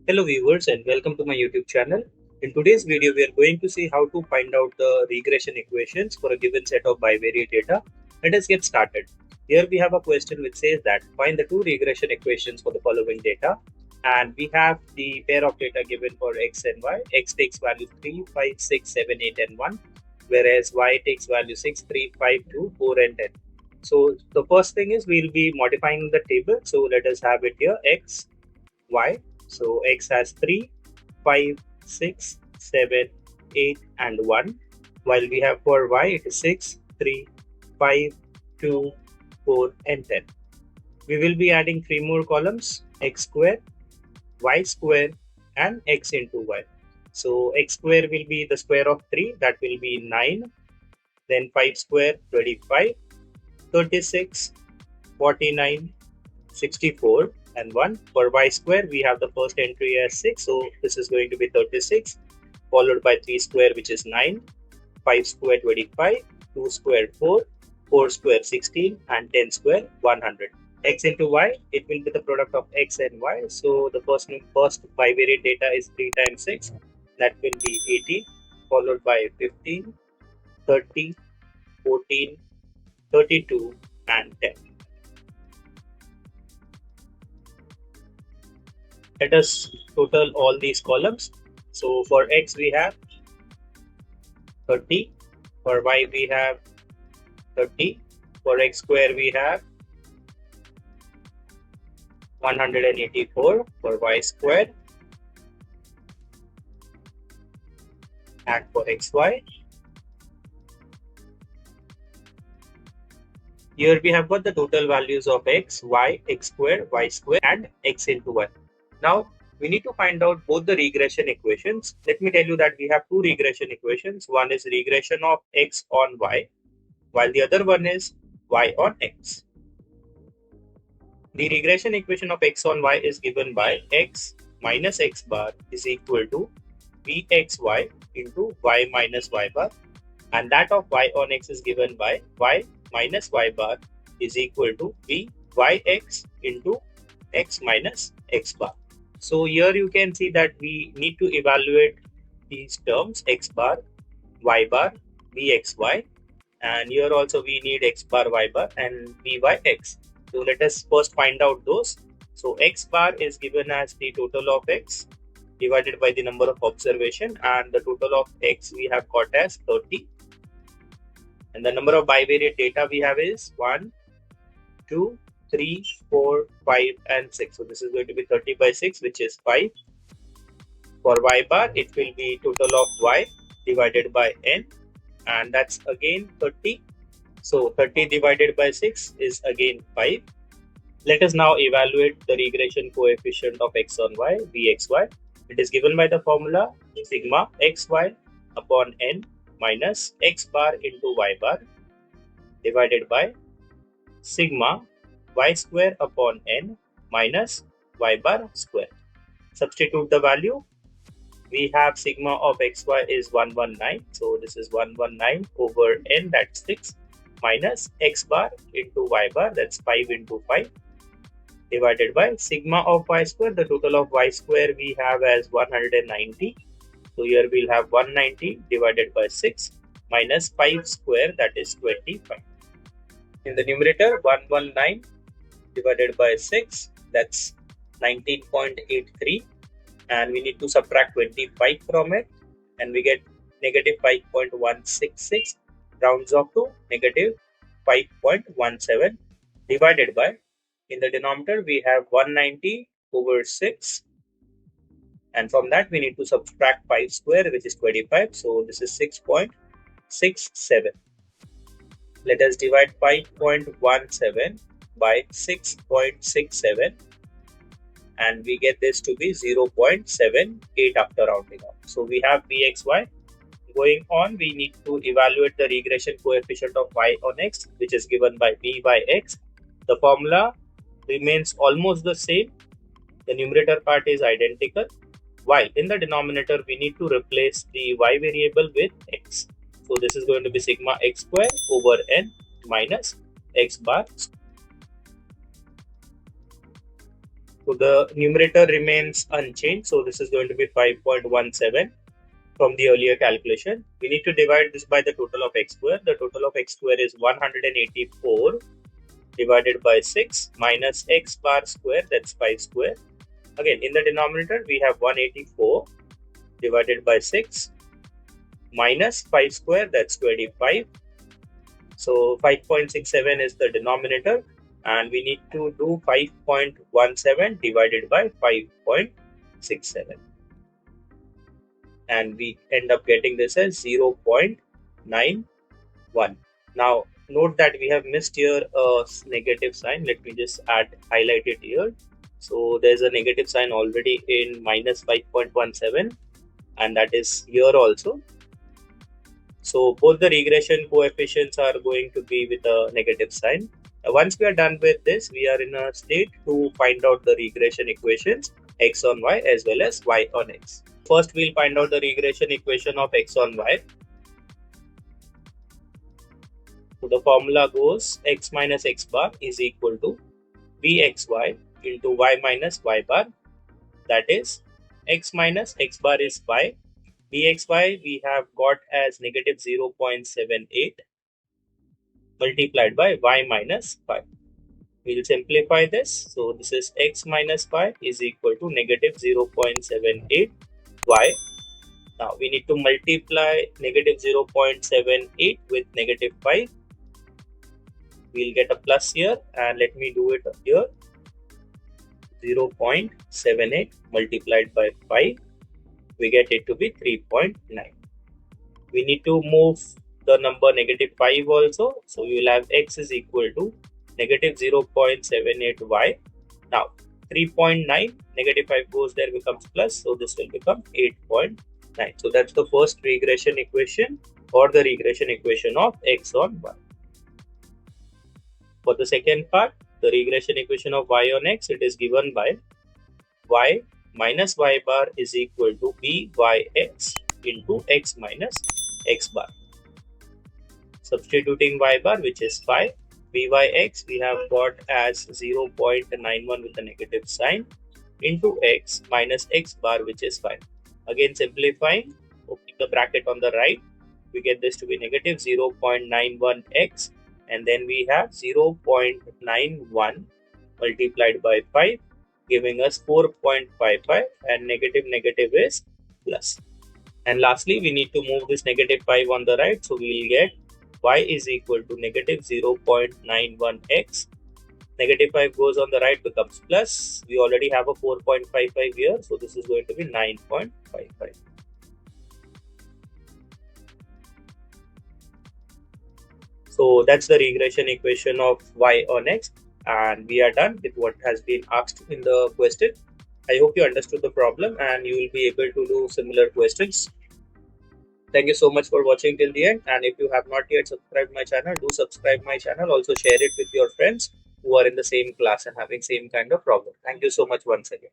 Hello viewers and welcome to my YouTube channel. In today's video, we are going to see how to find out the regression equations for a given set of bivariate data. Let us get started. Here we have a question which says that find the two regression equations for the following data. And we have the pair of data given for x and y. X takes value 3, 5, 6, 7, 8 and 1. Whereas y takes value 6, 3, 5, 2, 4 and 10. So the first thing is we'll be modifying the table. So let us have it here x, y. So x has 3, 5, 6, 7, 8 and 1, while we have for y it is 6, 3, 5, 2, 4 and 10. We will be adding 3 more columns, x square, y square and x into y. So x square will be the square of 3, that will be 9, then 5 square 25, 36, 49, 64 and 1. For y square we have the first entry as 6, so this is going to be 36, followed by 3 square which is 9, 5 square 25, 2 square 4, 4 square 16 and 10 square 100. X into y, it will be the product of x and y, so the first bivariate data is 3 times 6, that will be 18, followed by 15, 30, 14, 32 and 10. Let us total all these columns. So for x we have 30, for y we have 30, for x square we have 184 for y square, and for xy here we have got the total values of x, y, x square, y square and x into y. Now we need to find out both the regression equations. Let me tell you that we have two regression equations. One is regression of x on y, while the other one is y on x. The regression equation of x on y is given by x minus x bar is equal to vxy into y minus y bar, and that of y on x is given by y minus y bar is equal to vyx into x minus x bar. So here you can see that we need to evaluate these terms x bar, y bar, vxy, and here also we need x bar, y bar and vyx. So let us first find out those. So x bar is given as the total of x divided by the number of observation, and the total of x we have got as 30, and the number of bivariate data we have is 1, 2, 3, 4, 5 and 6. So this is going to be 30 by 6, which is 5. For y bar it will be total of y divided by n, and that's again 30. So 30 divided by 6 is again 5. Let us now evaluate the regression coefficient of x on y, vxy. It is given by the formula sigma xy upon n minus x bar into y bar divided by sigma y square upon n minus y bar square. Substitute the value. We have sigma of xy is 119. So this is 119 over n, that's 6, minus x bar into y bar, that's 5 into 5, divided by sigma of y square. The total of y square we have as 190. So here we'll have 190 divided by 6 minus 5 square, that is 25. In the numerator, 119 divided by 6, that's 19.83, and we need to subtract 25 from it, and we get negative 5.166, rounds off to negative 5.17, divided by, in the denominator we have 190 over 6, and from that we need to subtract 5 square, which is 25. So this is 6.67. Let us divide 5.17 by 6.67, and we get this to be 0.78 after rounding off. So we have vxy. Going on, we need to evaluate the regression coefficient of y on x, which is given by vyx. The formula remains almost the same. The numerator part is identical, while in the denominator we need to replace the y variable with x. So this is going to be sigma x square over n minus x bar. So the numerator remains unchanged. So this is going to be 5.17 from the earlier calculation. We need to divide this by the total of x square. The total of x square is 184 divided by 6 minus x bar square, that's 5 square. Again, in the denominator, we have 184 divided by 6 minus 5 square, that's 25. So 5.67 is the denominator, and we need to do 5.17 divided by 5.67. And we end up getting this as 0.91. Now, note that we have missed here a negative sign. Let me just highlight it here. So there's a negative sign already in minus 5.17, and that is here also. So both the regression coefficients are going to be with a negative sign. Once we are done with this, we are in a state to find out the regression equations x on y as well as y on x. First, we'll find out the regression equation of x on y. So the formula goes x minus x bar is equal to vxy into y minus y bar. That is, x minus x bar is y. Vxy we have got as negative 0.78 multiplied by y minus 5. We will simplify this. So this is x minus 5 is equal to negative 0.78 y. Now we need to multiply negative 0.78 with negative 5. We'll get a plus here, and let me do it here. 0.78 multiplied by 5, we get it to be 3.9. We need to move the number negative 5 also. So we will have x is equal to negative 0.78y. Now 3.9, negative 5 goes there, becomes plus. So this will become 8.9. So that's the first regression equation, or the regression equation of x on y. For the second part, the regression equation of y on x, it is given by y minus y bar is equal to byx into x minus x bar. Substituting y bar, which is 5, byx we have got as 0.91 with a negative sign into x minus x bar, which is 5. Again simplifying, opening the bracket on the right, we get this to be negative 0.91x, and then we have 0.91 multiplied by 5, giving us 4.55, and negative negative is plus. And lastly, we need to move this negative 5 on the right, so we will get y is equal to negative 0.91x. Negative 5 goes on the right, becomes plus. We already have a 4.55 here, so this is going to be 9.55. So that's the regression equation of y on x, and we are done with what has been asked in the question. I hope you understood the problem and you will be able to do similar questions. Thank you so much for watching till the end, and if you have not yet subscribed my channel, do subscribe my channel. Also share it with your friends who are in the same class and having same kind of problem. Thank you so much once again.